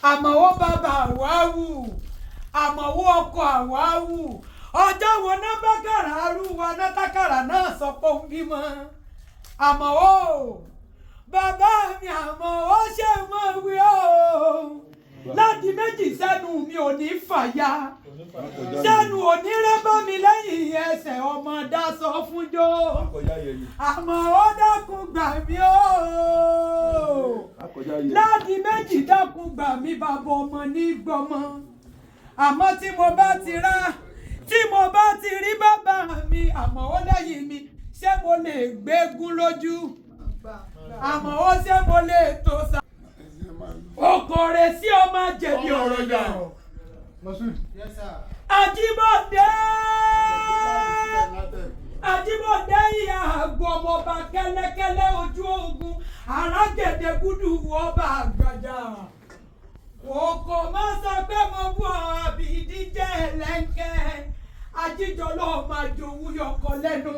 àmọ̀wó bàbá àwáwù àmọ̀wó ọkọ̀ àwáwù ọjọ́ wo náà bá kàrà arúgbó anátákàrà náà sọ pé òun bímọ àmọ̀wó bàbá mi àmọ̀wó ṣe mọ̀ wí o láti méjì sẹ́nu mi ò ní fàya sẹ́nu ò ní rẹ́bọ́ mi lẹ́yìn ẹsẹ̀ ọmọ dasọ fúnjó àmọ̀wó dákun gbà mí o láti méjì dákun gbà mí bàbá ọmọ ní gbọmọ àmọ́ tí mo bá ti rí bàbá mi àmọ̀wó lẹ́yìn mi ṣé mo lè gbégún lójú àmọ̀wó ṣé mo lè tó sa okòrè sí ọmọ jẹ̀bi ọ̀rọ̀ yà Àjíbọ̀dé ìyá àgọ́ ọmọọba kẹ́lẹ́kẹ́lẹ́ ojú ogun arágẹ̀dẹ̀ gúdù ọba àgbàjà òkò má sọ pé mo bú ọ àbí díjẹ́ ẹlẹ́ńkẹ́ ajíjọ lọ́ọ́ máa jowú yọkọ lẹ́nu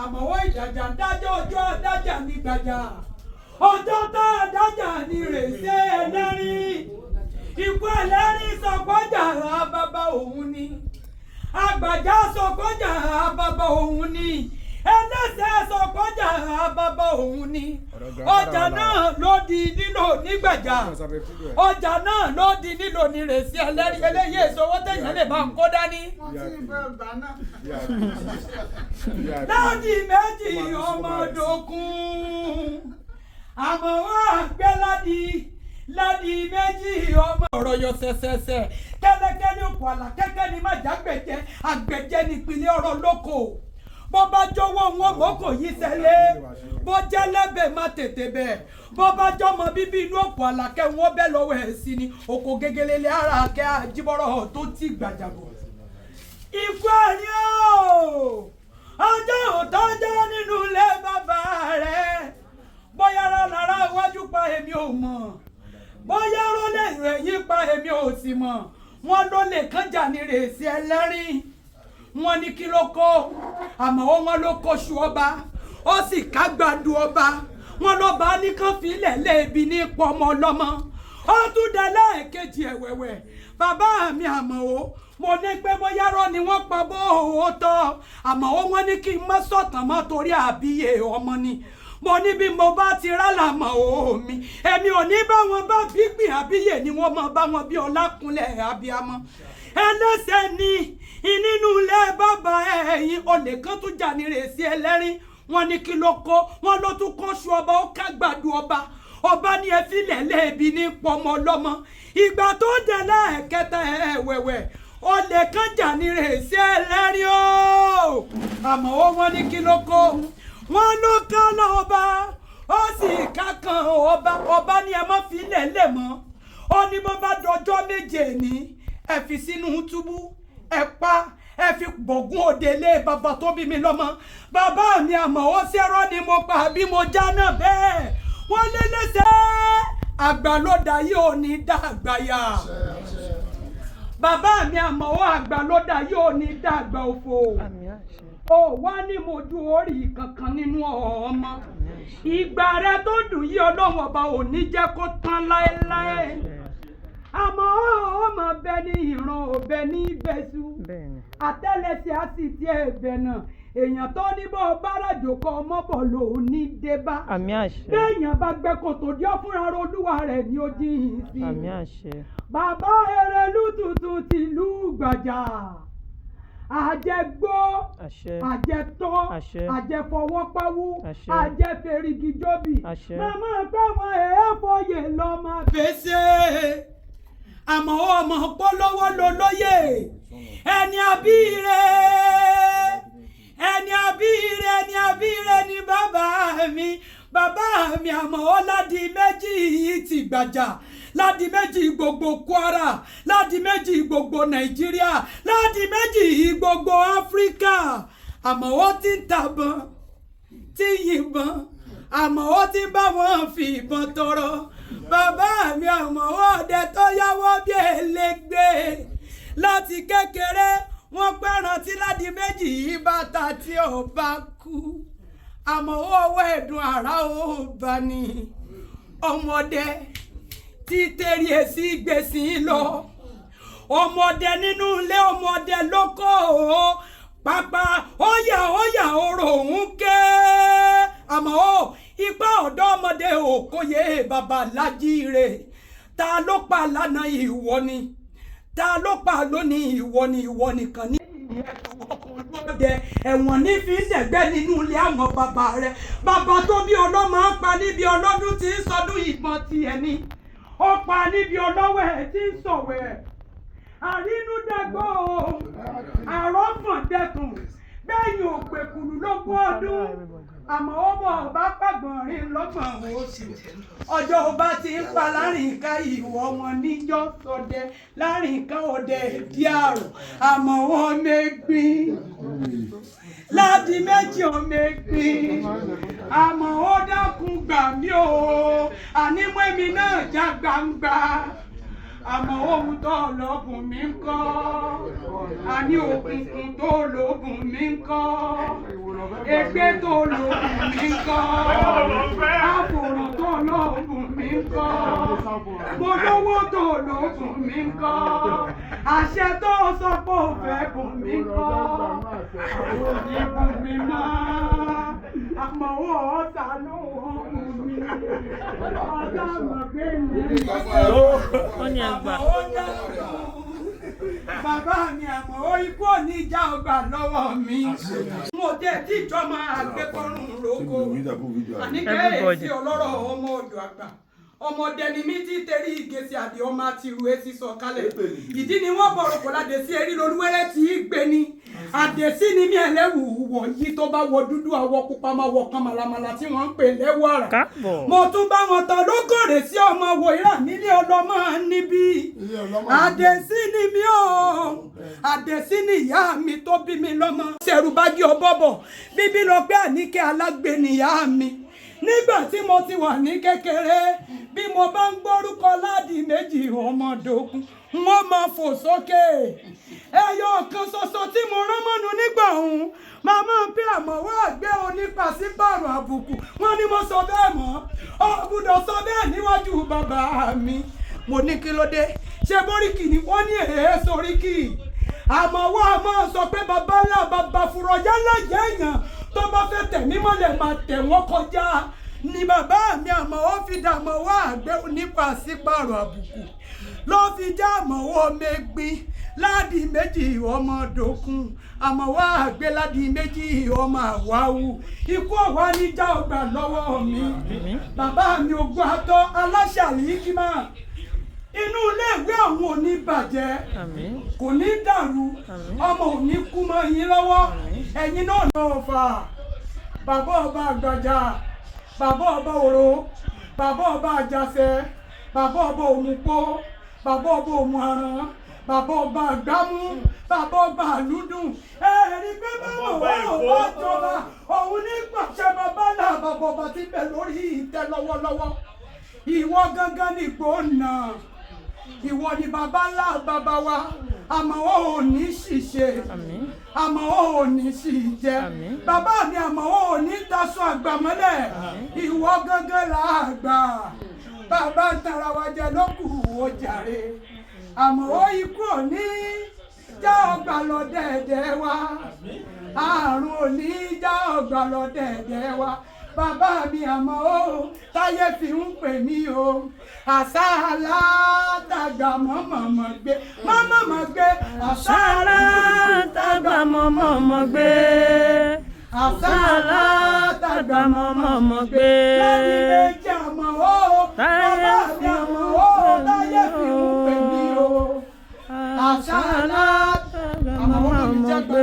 àmọ̀wó ìjàjà ń dájọ́ ọjọ́ adájà ní gbàjà ọjọ́ tá adájà ní rèsé ẹlẹ́rìn ikú ẹlẹ́rìn sọ̀kọ́jà bàbá òun ni àgbàjá sọ̀kọ́jà bàbá òun ni ẹlẹ́sẹ̀ sọ̀kọ́jà bàbá òun ni ọjà náà ló di nílò nígbàjà ọjà náà ló di nílò ní rèsí ẹlẹ́rìí eléyìí ìṣòwò tẹ̀yìn lè bá ń kó dání. láti méjì ọmọdókun àmọ̀wó àgbẹ̀ ládi méjì ọmọ. ọ̀rọ̀ yọ sẹ̀sẹ̀sẹ̀ kẹ́lẹ́kẹ́lẹ́ òkú àlà kẹ́kẹ́ ni má jágbẹ̀jẹ́ àgbẹ̀jẹ́ nípìnlẹ̀ ọ̀rọ̀ lóko bó bá jọ̀wọ́ wọn mọ́kò yìí sẹ́lẹ̀ bó jẹ́ lẹ́bẹ̀ má tètè bẹ̀ bó bá jọmọ bíbí inú òkú àlàkẹ́ wọn bẹ́ẹ̀ lọ́wọ́ ẹ̀ sí ni òkò gegelele ara kẹ́ àjíbọ̀rọ̀ tó ti gbàjàbọ̀. ikú ẹ̀rí o ọjọ́ òtọ́jọ́ nínú ilé bàbá rẹ̀ bóyá lára iwájú pa èmi ò mọ̀ bóyá rólé ìrẹ̀yìn pa èmi ò sì mọ̀ wọ́n ló lè kánjà ní rèsí ẹlẹ́rìn wọ́n ní kí ló kó àmọ́ wọ́n ló kóṣù ọba ó sì kágbàdo ọba wọ́n lọ́ba ní kán filẹ̀ léèbí ní pọ́mọ ọlọ́mọ ó tún dé lẹ́ẹ̀kejì ẹ̀wẹ̀wẹ̀ bàbá mi Àmọ̀wó mo ní pé bóyá rọ́ ni wọ́n pa bó o tọ́ Àmọ̀wó wọ́n ní kí n má sọ̀tàn mọ́ torí àbíyè ọmọ ni mo ní bí mo bá ti rálàmọ̀ omi èmi ò ní bá wọn bá gbígbìn àbíyè ni wọ́n mọ bá wọn bí Ọlákúnlẹ̀ abiyamọ ẹlẹ́sẹ̀ ni nínú ilé bàbá ẹ̀yìn olè kan tún jà ní rèsí ẹlẹ́rìn wọn ní kí ló kó wọn ló tún kó ṣu ọba ó kágbàdo ọba ní ẹfílẹ̀ léèbí ní pọmọ ọlọ́mọ ìgbà tó dé lẹ́ẹ̀kẹta ẹ̀wẹ̀wẹ̀ olè kan jà ní rèsí ẹlẹ́rìn o Àmọ̀wó wọn ní kí ló kó wọn ló ká lọ́ba ó sì ká kan ọba ní ẹ má fi lẹ̀ mọ́ ó ní bó bá dọjọ́ méje ní ẹ fi sínú túbú ẹ pa ẹ fi gbọ̀gún òde lé bàbá tó bí mi lọ́mọ bàbá mi Àmọ̀wó sẹ́rọ́ ni mo pa bí mo já náà bẹ́ẹ̀ wọ́n lé lẹ́sẹ̀ àgbà ló dà yìí ò ní dàgbà yà bàbá mi Àmọ̀wó àgbà ló dà yìí ò ní dàgbà òfò ó wá ní mojú orí kankan nínú ọmọ ìgbà rẹ tó dùn yìí Ọlọ́run ọba ò ní jẹ́ kó tán láéláé àmọ́ ọmọ bẹ ní ìran òbẹ ní ìbẹ̀sù àtẹ́lẹsẹ̀ á sì ti ẹ̀bẹ̀ náà èèyàn tó ní bọ́ bárajò kọ ọmọbọ̀ ló ní débá béèyàn bá gbẹ́kọ̀ tó jọ́ fúnra olúwa rẹ̀ ní ó jíyìn sí bàbá Erelú tuntun tìlú Gbàjà àjẹgbó àjẹtọ́ àjẹfọwọ́páwú àjẹfẹ̀rìgìjọ́bì màmá pẹ́wọ́n èèfọ̀yè lọ́mọ fèsè Àmọ̀wó ọmọ polówó lolóyè ẹni abíire ni bàbá mi Àmọ̀wó ládi méjì ti Gbàjà ládi méjì gbogbo Kwara ládi méjì gbogbo Nàìjíríà ládi méjì gbogbo Áfíríkà Àmọ̀wó ti ń tàbọn ti yìnbọn Àmọ̀wó ti bá wọn fi ìbọn tọrọ bàbá mi Àmọ̀wó ọdẹ tó yáwó bí elégbé láti kékeré wọn pẹ́ràn tí ládi méjì yìí bàtà tí ò bá kú Àmọ̀wó ọwọ́ ẹ̀dùn àrà ò bá ní ọmọdé tí tẹ̀rí èsì gbèsè lọ ọmọdé nínú ilé ọmọdé lóko pápá óyà orò òun ké àmọ́ ipa ọ̀dọ́ ọmọdé òkòyè bàbá lájíire ta ló pa lánàá ìwọ ni ta ló pa lónìí ìwọ nìkan ní ẹ̀wọ̀n ní fi ṣẹ̀gbẹ́ nínú ilé àwọn bàbá rẹ̀ bàbá tó bí ọlọ́mọ pa níbi ọlọ́dún tí ń sọdún ìbọn tiẹ̀ ni ó pa níbi ọlọ́wẹ̀ tí ń sọ̀wẹ̀ àrínúdàgbò àrọ́fọ̀ndẹ̀kùn bẹ́yìn òpèkùnú lógún ọdún àmọ́ ó bọ̀ ọba pàgbọ̀nrín lọ́gbọ̀n oṣù ọjọ́ ọba ti ń pa láàrínká ìwọ wọn níjọ́ sọdẹ láàrínká ọdẹ ìdí àrùn àmọ́ wọn mẹ́gbìn ládi méjì ọmẹgbìn àmọ́ ó dákun gbà mí o ànímọ́ èmi náà já gbangba àmọ́ ohun tó lọ́gùn mi ń kọ́ àní òkùnkùn tó lọ́gùn mi ń kọ́ ègbé tó lọ́gùn mi ń kọ́ àfòrò tó lọ́gùn mi ń kọ́ gbólówó tó lọ́gùn mi ń kọ́ àṣẹ tó sọ pé ó fẹ́ gùn mi ń kọ́ ìbùn mi mọ́ àmọ́ ọ̀ọ́ta ló wọ́n mi ọ̀dà mọ̀ pé mi bàbá mi àmọ́ ó ikú òní ìjà ọgbà lọ́wọ́ mi mo dé tí ìjọba àgbẹ̀kọ́rùn roko àníkẹ́ èsì ọlọ́rọ̀ ọmọ odò àgbà ọmọdé ni mí tí tẹ̀rí ìgèsì àbí ọmọ àti ìrù èsì sọ̀kalẹ̀ ìdí ni wọ́n bọ̀rọ̀ kọ́ ládé sí erí lolúwẹ́rẹ́ tí í gbé ni àdèsí ni mí ẹlẹ́wù wọ̀ yìí tó bá wọ dúdú àwọ̀ pupa máa wọ̀ kan màlàmàlà tí wọ́n ń pè lẹ́wọ̀ àrà mo tún bá wọn tán lókòrè sí ọmọ wo ìrà nílé ọlọ́mọ níbí àdèsí ni mí o àdèsí ni ìyá mi tó bí mi lọ́mọ ṣẹ̀rù bá gé ọbọ̀bọ̀ bíbí lọ pé àníkẹ́ alágbe nìyá mi nígbà tí mo ti wà ní kékeré bí mo bá ń gbórúkọ ládi méjì ọmọdókun wọ́n máa fò sókè ẹyọ kan ṣoṣo tí mo rán mọ́nu nígbà ọ̀hún màmá bí àmọ́wọ́ àgbẹ̀ onípàṣípààrọ̀ àbùkù wọ́n ní mo sọ bẹ́ẹ̀ mọ́ ọ gbọ́dọ̀ sọ bẹ́ẹ̀ níwájú bàbá mi mo ní kí ló dé ṣé bóríkì ni wọ́n ní èé soríkì àmọ́wọ́ àmọ́ sọ pé bàbá ńlá bàbá fúrọ̀já láyé èèyàn tó bá fẹ́ tẹ̀mí mọ́lẹ̀ máa tẹ̀ wọ́n kọjá ni bàbá mi àmọ́wọ́ fi dàmọ́wọ́ àgbẹ̀ onípàṣípààrọ̀ àbùkù ló fi já àmọ́wọ́ mẹ́gbin ládi méjì ọmọdókun àmọ́wọ́ àgbẹ̀ ládi méjì ọmọ àwáwù ikú ọ̀wá níjà ọgbà lọ́wọ́ mi bàbá mi ògùn àtọ́ aláṣẹ àlìkímà inú ilé ìwé àwọn ò ní bàjẹ́ kò ní dàrú ọmọ ò ní kú mọ́ yín lọ́wọ́ ẹ̀yin náà lọ fà bàbá ọba àgbàjà bàbá ọba òró bàbá ọba àjàṣẹ bàbá ọba òmùpó bàbá ọba òmùaràn bàbá ọba àgbámú bàbá ọba àlúdùn ẹ̀rí pé bàbá ọba jọba òun ní pàṣẹ bàbá náà bàbá ọba ti bẹ̀ lórí ìtẹ́ lọ́wọ́lọ́wọ́ ìwọ gangan ní gbóná ìwọ ni bàbá ńlá bàbá wa àmọ́ ò ní ṣìṣe àmọ́ ò ní ṣìjẹ bàbá mi àmọ́ ò ní daṣọ àgbà mọ́lẹ̀ ìwọ gangan là àgbà bàbá ń tara wa jẹ lókù ó jàre àmọ́ ó ikú òní já ọgbà lọ dẹ̀dẹ̀ wa àrùn òní já ọgbà lọ dẹ̀dẹ̀ wa bàbá mi àmọ́ ó táyé fi ń pè mí o àṣà alátàgbà mọ́mọ́mọ́ gbé mọ́mọ́mọ́ gbé àṣà alátàgbà mọ́mọ́mọ́ gbé àṣà alátàgbà mọ́mọ́mọ́ gbé lẹ́yìn méjì àmọ́ ó bàbá mi àmọ́ ó táyé fi ń pè mí o àṣà alátàgbà mọ́mọ́mọ́ gbé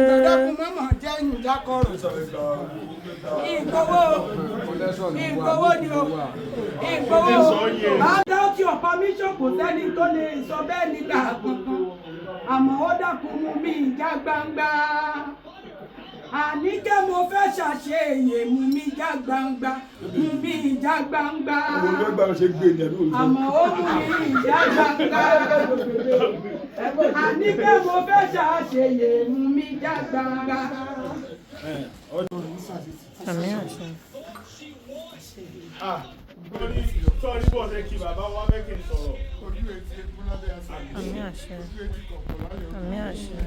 mọ́mọ́ jẹ́ ìjákọ̀rọ̀ ìgbowó ni o ìgbowó without your permission kò sẹ́ni tó lè sọ bẹ́ẹ̀ nígbà kankan àmọ́ ó dákun mú mi ìjà gbangba àníkẹ́ mo fẹ́ ṣàṣeyè mú mi ìjà gbangba mú mi ìjà gbangba àmọ́ ó mú mi ìjà gbangba àníkẹ́ mo fẹ́ ṣàṣeyè mú mi ìjà gbangba. Àmín àṣẹ. Sọ́ọ́rí bọ́ọ̀sẹ̀ kí bàbá wa mẹ́kìn sọ̀rọ̀. àmín àṣẹ, àmín àṣẹ,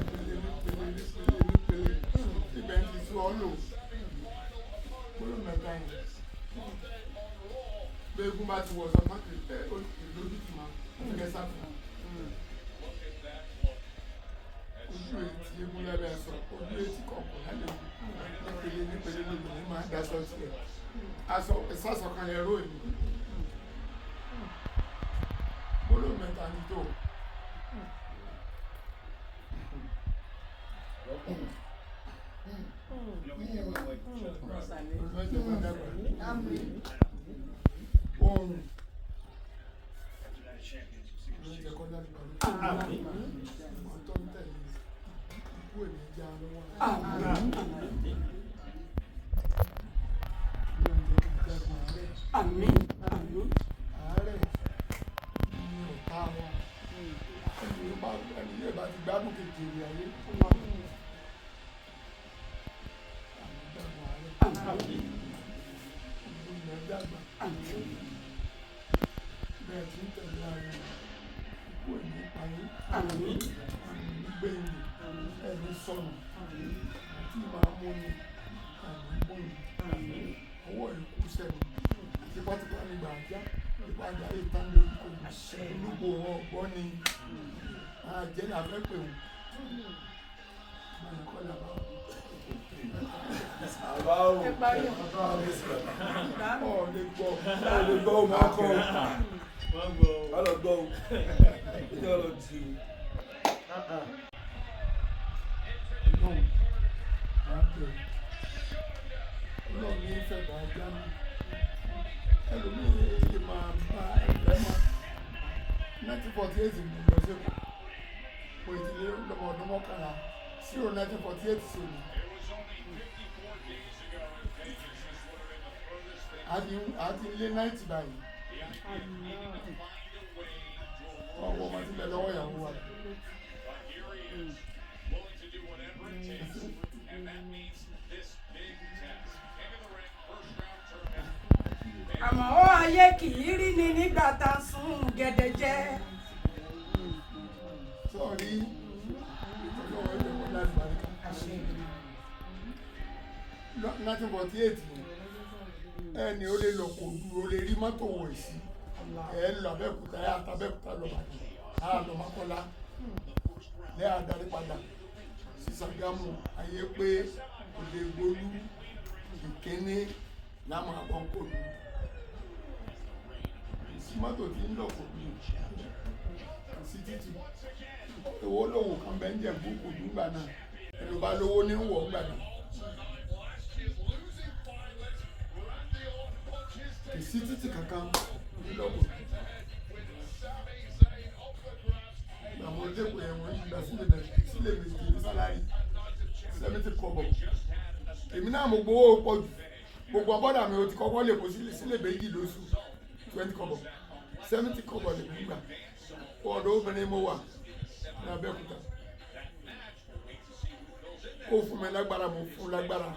ibẹ̀ ti sọ ọ́ lò gbọ́dọ̀ mẹ́ta yẹn gbẹ́gun bá ti wọ̀ sọ máa tẹ̀ ẹ́ lójú tì máa fẹ́ sáfù ojú etí egun lẹ́bẹ̀ẹ́ sọ ojú etí kọ̀ọ̀kan lálẹ́ nípele lójú ní máa dá sọ sílẹ̀ aṣọ ìsásọ̀kan ẹ̀rọ ìlú gbọ́dọ̀ mẹ́ta ní tó. Àmín. Àmín. Àárẹ̀ ni ọ̀tá wọn. Ẹni yóò bá ti gbádùn kékeré ayé. Bẹ́ẹ̀ tí ń tẹ̀lé ara kò ní payé, gbẹ̀yìn, ẹ̀mí sọnù, tí máa mú ni, àmì ọwọ́ ìkú sẹ́nu, tipátipá ní gbàgbá, ìpàdé ìtàn lórí kò olúgbò wọn ọ̀gbọ́n ni àjẹ́ náà fẹ́ pè wọ́n. Báyìí kọ́ làbá wọn. Lè gbọ́ máa kọ́ ọlọ́gbọ́ ìjọ lọ jù Ọlọ́run ní fẹ̀gbà ajá mi ẹlòmíì lè máa bá ẹgbẹ́ mọ́ 1948 ní lọ sí kò ìdílé lọ́mọ ọdún mọ́kànlá 1948 sí òní àti ilé 90 báyìí ọwọ́ ọmọ tí lẹ lọ́wọ́ ìyàwó wa Àmọ́ ó ayé kì í rí ni nígbà tá a sùn gẹ̀dẹ̀ jẹ́. Sọ́ọ̀rí ìtọ́lọ́wọ́ ẹgbẹ́ wọn láti bàríkà 1948 ẹni ó lè lọ kò dúró lè rí mọ́tò wọ̀ sí ẹ̀ lọ Abẹ́òkúta ẹ̀ àtàbẹ́òkúta lọ bàjẹ́ àlọ́ Mọ́kọ́lá lẹ́ àdarí padà sí Ṣàgámù ayé pé òde gbolú ìkéné láwọn àkọ́kọ́ lù sí mọ́tò tí ń lọ kò dùn sí títì owó lówó kan bẹ́ẹ̀ ń jẹ́ gbogbo nígbà náà ẹni bá lówó ní wọ̀ ńgbà náà kì sí títì kankan nílọ́gbọ̀ àwọn olóògbé ẹ̀wọ̀n ìgbà sílẹ̀ méjì ní sálárì 70 kọ́bọ̀ èmi náà mo gbowó pọ̀ jù gbogbo ọbọ̀dà mi ò ti kọ́kọ́ lè kó sílẹ̀ méjì lóṣù 20 kọ́bọ̀ 70 kọ́bọ̀ lè gbígbà ọ̀dọ̀ obìnrin mo wà ní Abẹ́òkúta kó fún mi lágbára mo fún lágbára